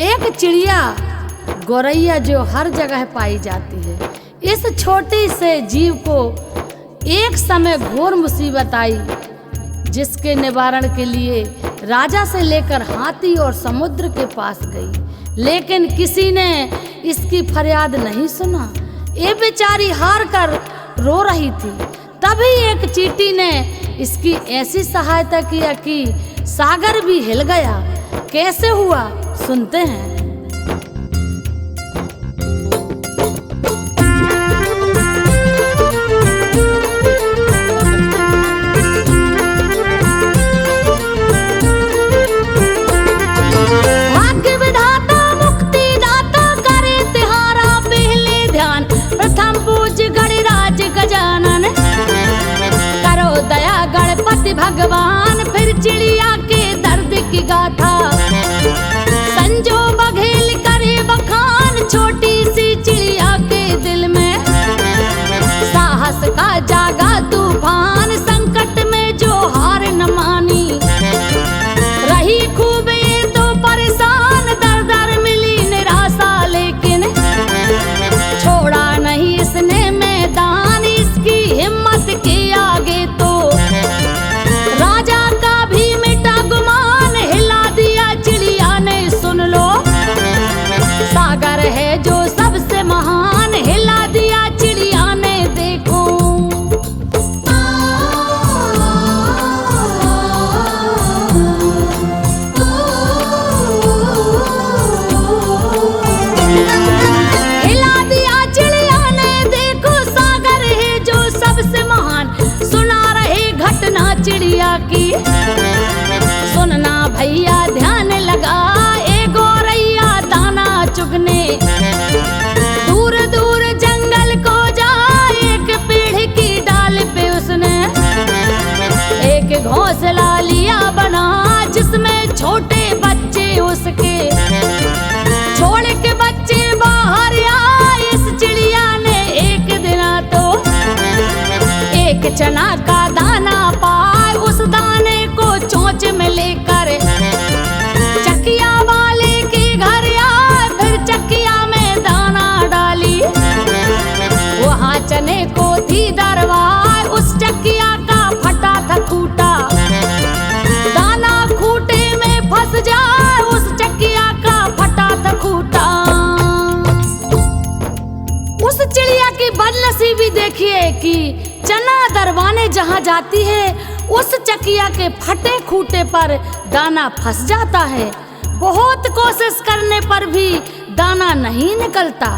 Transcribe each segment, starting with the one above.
एक चिड़िया गौरैया जो हर जगह पाई जाती है। इस छोटी से जीव को एक समय घोर मुसीबत आई, जिसके निवारण के लिए राजा से लेकर हाथी और समुद्र के पास गई, लेकिन किसी ने इसकी फरियाद नहीं सुना। ये बेचारी हार कर रो रही थी। तभी एक चींटी ने इसकी ऐसी सहायता किया कि सागर भी हिल गया। कैसे हुआ सुनते हैं। भाग्य विधाता मुक्ति दाता करे तिहारा पहले ध्यान, प्रथम पूज्य गणराज गजानन करो दया गणपति भगवान। फिर चिड़िया के दर्द की गाथा संजो बघेल करे बखान। छोटी सी चिड़िया के दिल में साहस का जागा तूफान, संकट में जो हार न मानी रही खूब ये तो परेशान। दर दर मिली निराशा लेकिन छोड़ा नहीं इसने मैदान। इसकी हिम्मत के आगे तो राजा का भी मिटा गुमान। हिला दिया चिड़िया ने सुन लो, सागर है जो सबसे महान। हिला दिया चिड़िया ने देखो। हिला दिया चिड़िया ने देखो, सागर है जो सबसे महान। सुना रहे घटना चिड़िया की, सुनना भैया ध्यान लगा। ए गौरैया दाना चुगने दूर दूर जंगल को जा। एक पेड़ की डाल पे उसने एक घोंसला लिया बना, जिसमें छोटे बच्चे उसके छोड़ के बच्चे बाहर आए। इस चिड़िया ने एक दिन तो एक चना का दाना पाए। उस दाने को चोंच में लेकर चकिया वाले के घर आए। फिर चकिया में दाना डाली, वहाँ चने को थी दरवार। उस चकिया का फटा था खूटा, दाना खूटे में फंस जाए। उस चकिया का फटा था खूटा। उस चिड़िया की बदनसीबी देखिए कि चना दरवाने जहाँ जाती है, उस चकिया के फटे खूटे पर दाना फंस जाता है। बहुत कोशिश करने पर भी दाना नहीं निकलता।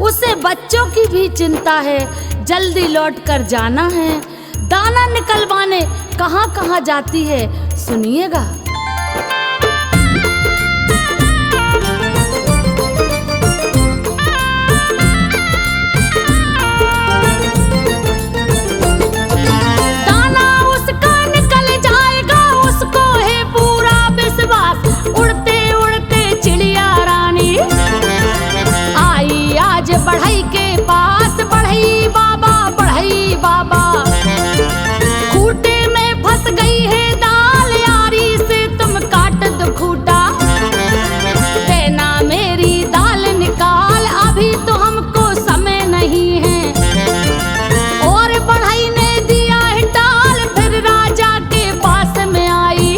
उसे बच्चों की भी चिंता है, जल्दी लौट कर जाना है। दाना निकलवाने कहाँ कहाँ जाती है सुनिएगा। दाना उसका निकल जाएगा, उसको है पूरा विश्वास। उड़ते उड़ते चिड़िया रानी आई आज बढ़ई के पास। बढ़ई बाबा बढ़ई बाबा, खूटे में फंस गई है दाल। यारी से तुम काट दो खूटा, देना मेरी दाल निकाल। अभी तो हमको समय नहीं है। और बढ़ई ने दिया है टाल। फिर राजा के पास में आई,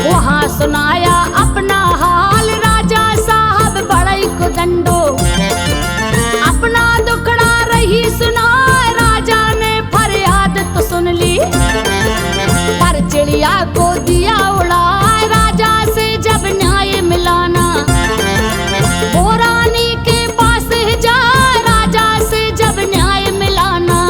वहाँ सुनाया अपना हाल। राजा साहब बढ़ई को दंडो अपना दुखड़ा रही सुना। राजा ने फरियाद तो सुन ली, पर चिड़िया को दिया उड़ा। राजा से जब न्याय मिलाना, वो रानी के पास जा। राजा से जब न्याय मिलाना,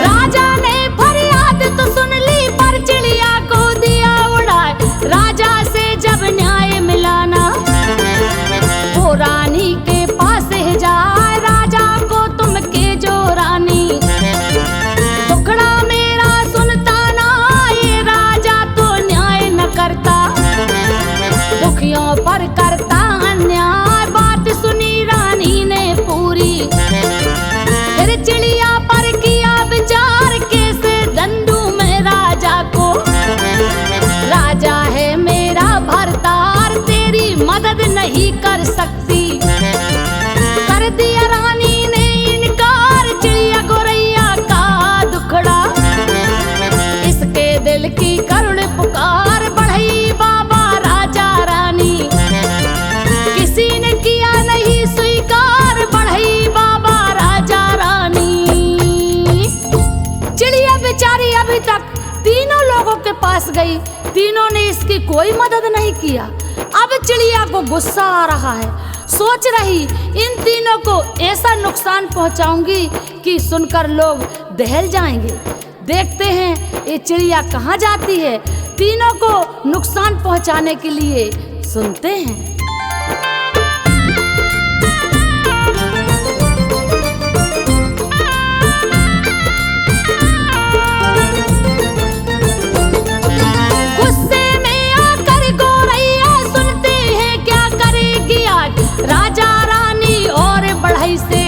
राजा ने फरियाद तो सुन ली, पर चिड़िया को दिया उड़ा। राजा से जब न्याय मिलाना, वो रानी के पास जाए। राजा को तुम के जो रानी, दुखड़ा मेरा सुनता ना। ये राजा तो न्याय न करता, दुखियों पर करता अन्याय। बात सुनी रानी ने पूरी, पास गई, तीनों ने इसकी कोई मदद नहीं किया। अब चिड़िया को गुस्सा आ रहा है, सोच रही इन तीनों को ऐसा नुकसान पहुंचाऊंगी कि सुनकर लोग दहल जाएंगे। देखते हैं ये चिड़िया कहाँ जाती है। तीनों को नुकसान पहुंचाने के लिए सुनते हैं। राजा रानी और बढ़ई से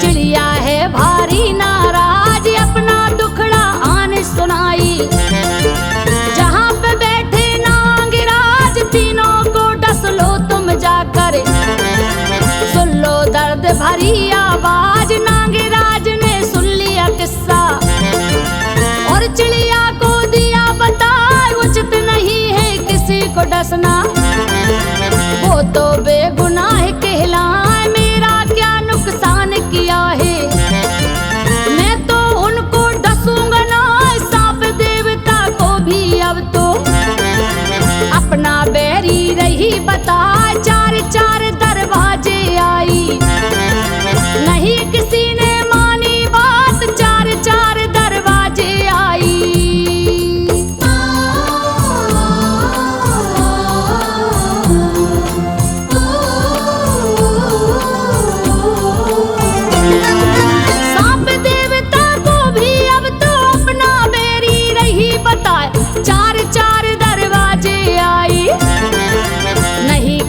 चिड़िया है भारी नाराज, अपना दुखड़ा आन सुनाई। जहाँ पे बैठे नागराज, तीनों को डस लो तुम जाकर, सुन लो दर्द भरी आवाज। नागराज ने सुन लिया किस्सा और चिड़िया को दिया बता, उचित नहीं है किसी को डसना, वो तो बेगुनाह कहलाए, मेरा क्या नुकसान किया है। मैं तो उनको डसूंगा ना, सांप देवता को भी अब तो अपना बैरी रही बता। चार चार दरवाजे आई, नहीं किसी ने मानी बात, चार चार दरवाजे आई।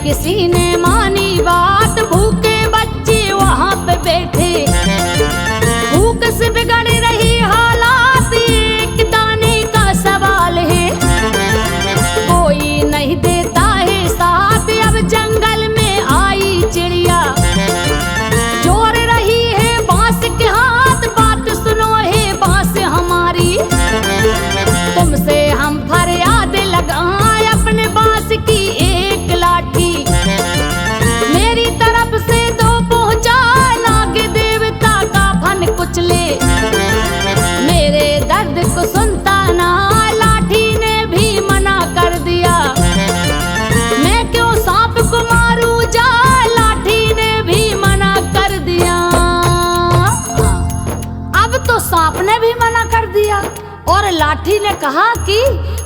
किसी ने मानी बात, भूखे बच्चे वहाँ पे बैठे, भूख से बिगड़ रही हालात, एक दाने का सवाल है, कोई नहीं देता है साथ। अब जंगल में आई चिड़िया, जोर रही है बांस के हाथ, बात सुनो है बांस हमारी, तुमसे हम फरियाद लगाएं अपने बांस की एक लाठी, मेरी तरफ से दो पहुंचा, नाग देवता का फन कुचले, मेरे दर्द को सुनता ना। लाठी ने भी मना कर दिया, मैं क्यों सांप को मारूं जा, लाठी ने भी मना कर दिया। अब तो सांप ने भी मना कर दिया और लाठी ने कहा कि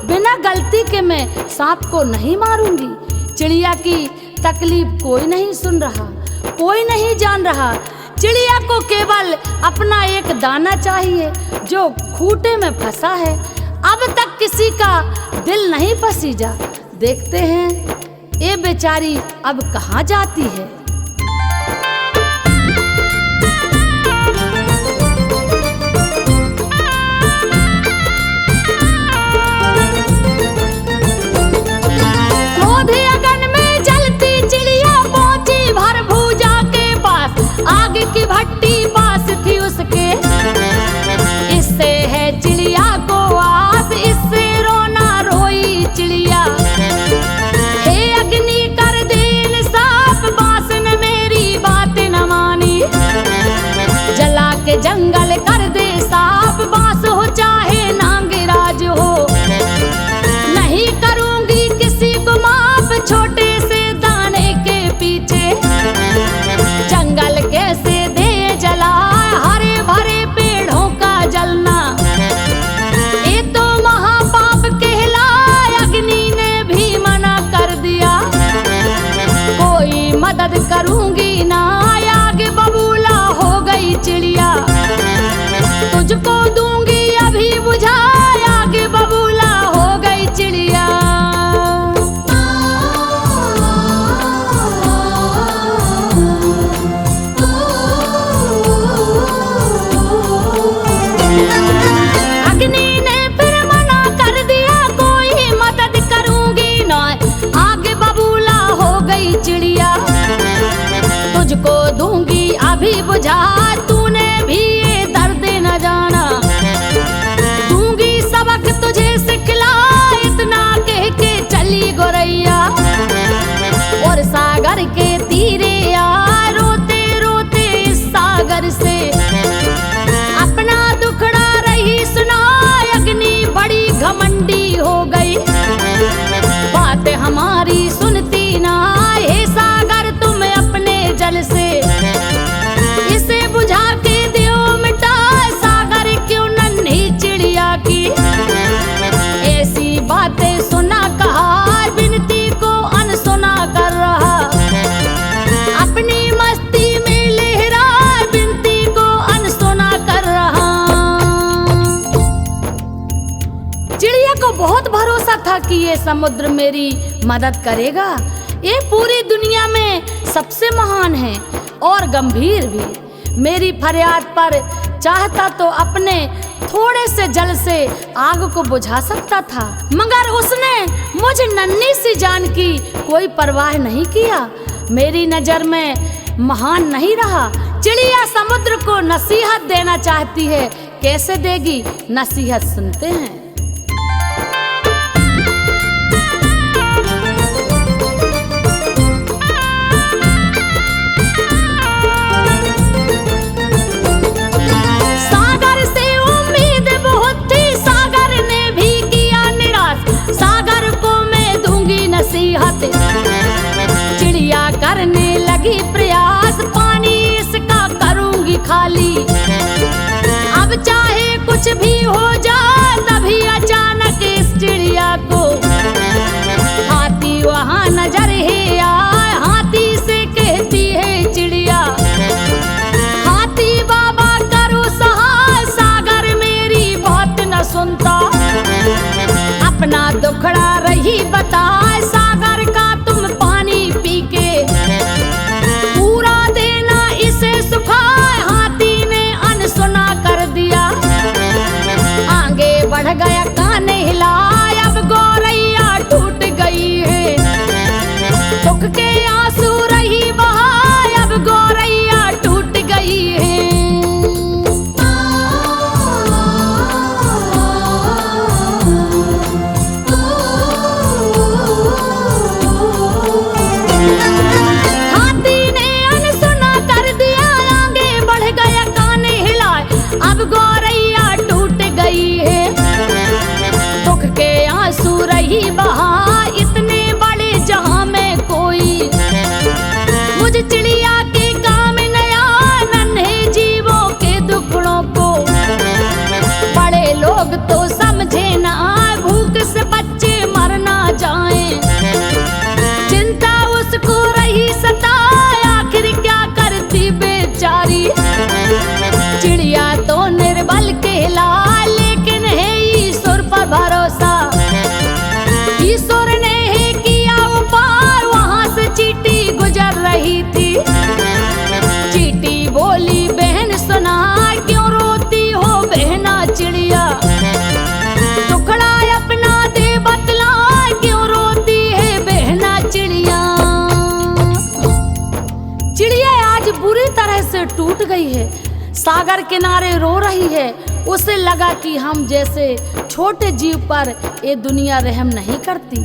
बिना गलती के मैं सांप को नहीं मारूंगी। चिड़िया की तकलीफ कोई नहीं सुन रहा, कोई नहीं जान रहा। चिड़िया को केवल अपना एक दाना चाहिए जो खूंटे में फंसा है। अब तक किसी का दिल नहीं पसीजा। देखते हैं ये बेचारी अब कहाँ जाती है। आग की भट्टी पास थी उसके, इससे है चिड़िया को आस, इससे रोना रोई चिड़िया। हे अग्नि कर दे इंसाफ, बांस ने मेरी बात न मानी, जला के जंगल कर दे साफ, बांस हो चाहे नागराज हो, नहीं करूंगी किसी को माफ। छोटे से दाने के पीछे जंगल कैसे दे जला, हरे भरे पेड़ों का जलना, ये तो महापाप कहलाए। अग्नि ने भी मना कर दिया, कोई मदद करूंगी ना, आग बबूला हो गई चिड़िया, तुझको दूंगी अभी बुझा, आग बबूला हो गई चिड़िया। चिड़िया तुझको दूंगी अभी बुझा, तूने भी ये दर्द न जाना, दूंगी सबक तुझे सिखला। इतना कह के चली गोरैया और सागर के तीरे आ, रोते रोते इस सागर से अपना दुखड़ा रही सुना। अग्नि बड़ी घमंड था कि ये समुद्र मेरी मदद करेगा। ये पूरी दुनिया में सबसे महान है और गंभीर भी। मेरी फरियाद पर चाहता तो अपने थोड़े से जल से आग को बुझा सकता था, मगर उसने मुझ नन्ही सी जान की कोई परवाह नहीं किया। मेरी नजर में महान नहीं रहा। चिड़िया समुद्र को नसीहत देना चाहती है, कैसे देगी नसीहत? सुनते हैं। सागर से उम्मीद बहुत थी, सागर ने भी किया निराश। सागर को मैं दूंगी नसीहत, चिड़िया करने लगी प्रयास। पानी इसका करूंगी खाली, अब चाहे कुछ भी हो जाए। तभी अचानक इस चिड़िया को हाथी वहां नजर है आए। हाथी से कहती है चिड़िया, हाथी बाबा करो सहाय। सागर मेरी बात न सुनता, अपना दुखड़ा रही बताए। सागर का तुम पानी पी के पूरा देना इसे सुखाए। हाथी ने अनसुना कर दिया, आगे बढ़ गया कान हिलाए। अब गौरैया टूट गई है, दुख के आंसू रही बहाए। अब गौरैया टूट गई है। हाथी ने अनसुना कर दिया, आगे बढ़ गया कान हिलाए। अब गौरैया टूट गई है, दुख के आंसू रही बहा। इतने बड़े जहां में कोई मुझ चिड़िया के काम नया। नन्हे जीवों के दुखड़ों को बड़े लोग तो समझे ना, भूख से बच्चे मर ना जाएं। चिंता उसको रही सताए, आखिर क्या करती बेचारी। चिड़िया तो निर्बल कहला, लेकिन है ईश्वर पर भरोसा। ईश्वर ने ही किया उपाय, वहां से चींटी गुजर रही थी। चींटी बोली, बहन सुना, क्यों रोती हो बहना चिड़िया। टुकड़ा अपना दे बतला, क्यों रोती है बहना चिड़िया। चिड़िया आज बुरी तरह से टूट गई है, सागर किनारे रो रही है। उसे लगा कि हम जैसे छोटे जीव पर ये दुनिया रहम नहीं करती।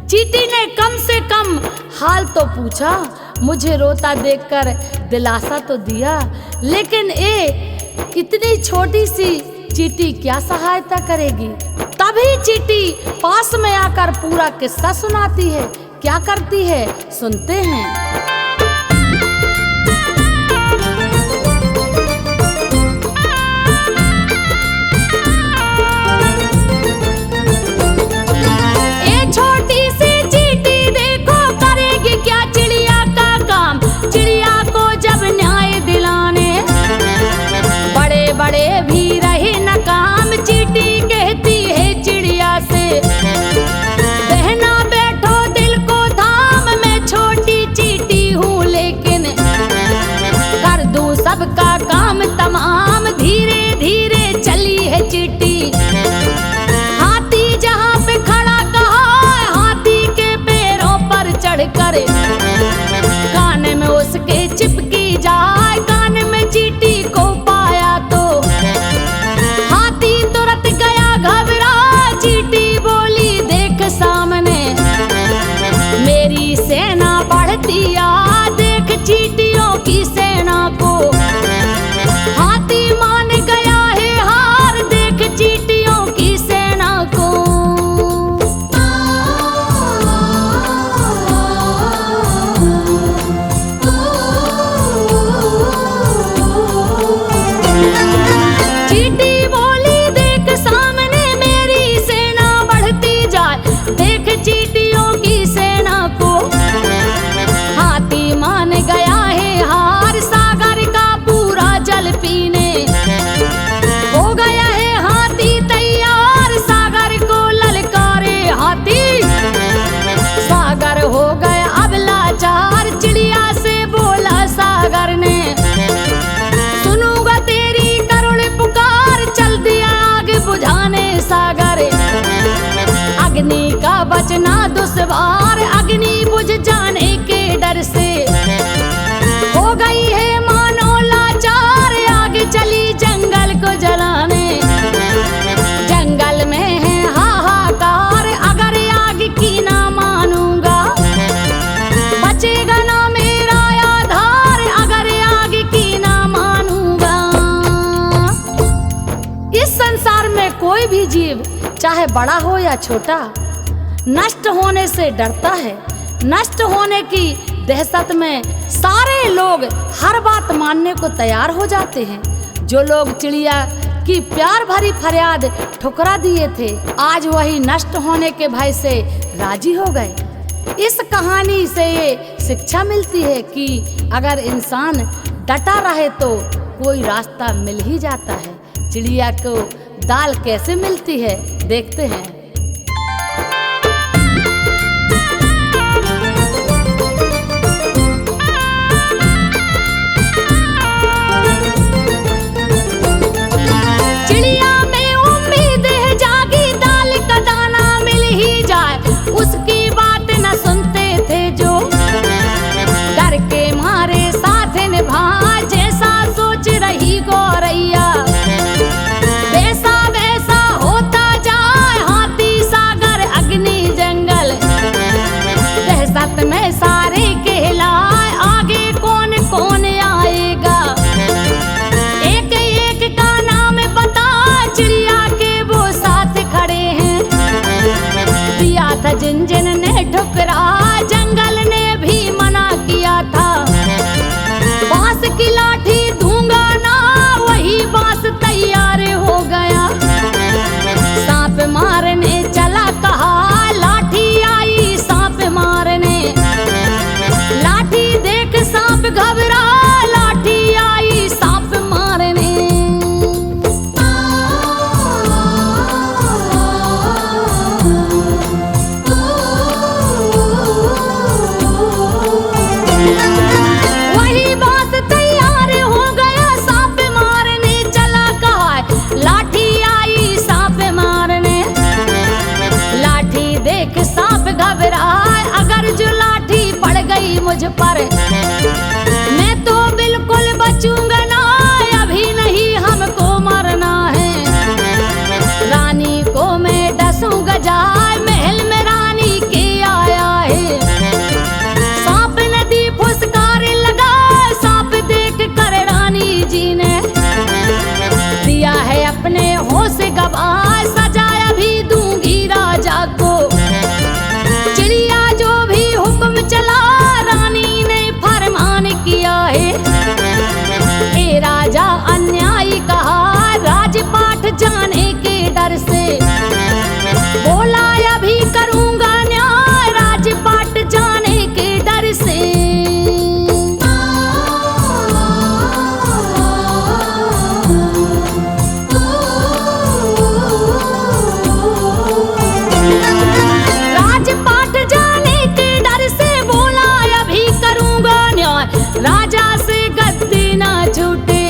चींटी ने कम से कम हाल तो पूछा, मुझे रोता देखकर दिलासा तो दिया। लेकिन ये इतनी छोटी सी चींटी क्या सहायता करेगी? तभी चींटी पास में आकर पूरा किस्सा सुनाती है। क्या करती है सुनते हैं। छोटी सी चींटी देखो करेगी क्या चिड़िया का काम। चिड़िया को जब न्याय दिलाने बड़े बड़े भी रहे न काम। चींटी कहती है चिड़िया से, बहना बैठो दिल को थाम। मैं छोटी चींटी बचना दुश्वार अग्नि बुझ जाने के डर से। हो गई है मानो लाचार आग चली जंगल को जलाने। जंगल में है हाहाकार अगर आग की ना मानूंगा। बचेगा ना मेरा आधार अगर आग की ना मानूंगा। इस संसार में कोई भी जीव चाहे बड़ा हो या छोटा नष्ट होने से डरता है। नष्ट होने की दहशत में सारे लोग हर बात मानने को तैयार हो जाते हैं। जो लोग चिड़िया की प्यार भरी फरियाद ठुकरा दिए थे आज वही नष्ट होने के भय से राजी हो गए। इस कहानी से ये शिक्षा मिलती है कि अगर इंसान डटा रहे तो कोई रास्ता मिल ही जाता है। चिड़िया को दाल कैसे मिलती है देखते हैं। चिड़िया में उम्मीद है जागी दाल का दाना मिल ही जाए। उसकी बात न सुनते थे जो डर के मारे साथ निभा जैसा सोच रही गौरैया। वैसा वैसा होता जाए हाथी सागर अग्नि जंगल। दहशत में सारे कहलाए आगे कौन कौन आएगा। एक एक का नाम बता चिड़िया के वो साथ खड़े हैं। दिया था जिन जिन ने ठुकरा जंगल ने भी मना किया था। बांस की लाठी दूंगा ना वही बांस तैयार हो गया। सांप मारने चला कहा लाठी आई सांप मारने। लाठी देख सांप घबरा लाठी आई सांप मारने। वही बांस तैयार हो गया सांप मारने चला कहा लाठी आई सांप मारने। लाठी देख सांप घबराए अगर जो लाठी पड़ गई मुझ पर मैं तो बिल्कुल बचूंगा ना। अभी नहीं हमको मरना है। रानी को मैं डसूंगा जाए महल में रानी के आया है। सांप नदी फुसकारे लगा सांप देख कर रानी जी ने दिया है अपने होश गवाए। सजाया भी दूंगी राजा को। चिड़िया जो भी हुक्म चला रानी ने फरमान किया है। ए राजा अन्यायी कहा राजपाट जाने के डर से। बोला अभी करूंगा न्याय राजपाट जाने के डर से। राजपाट जाने के डर से बोला अभी करूंगा न्याय राजा से गद्दी ना छूटे।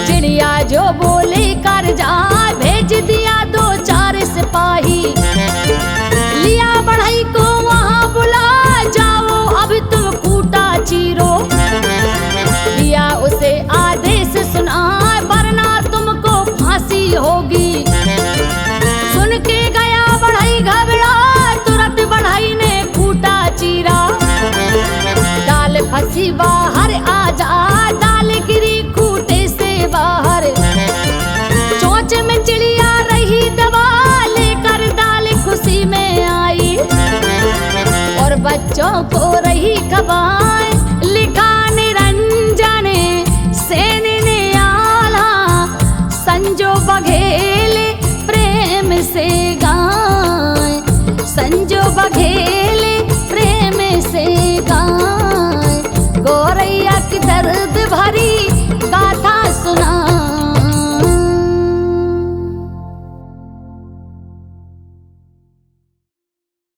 चिड़िया जो बोले कर जा भेज दिया 2-4 सिपाही। लिया बढ़ई को वहां बुला जाओ अब तुम कूटा चीरो। दिया उसे आदेश सुना वरना तुमको फांसी होगी। सुन के गया बढ़ई घबरा तुरंत बढ़ई ने कूटा चीरा। दाल फंसी बाहर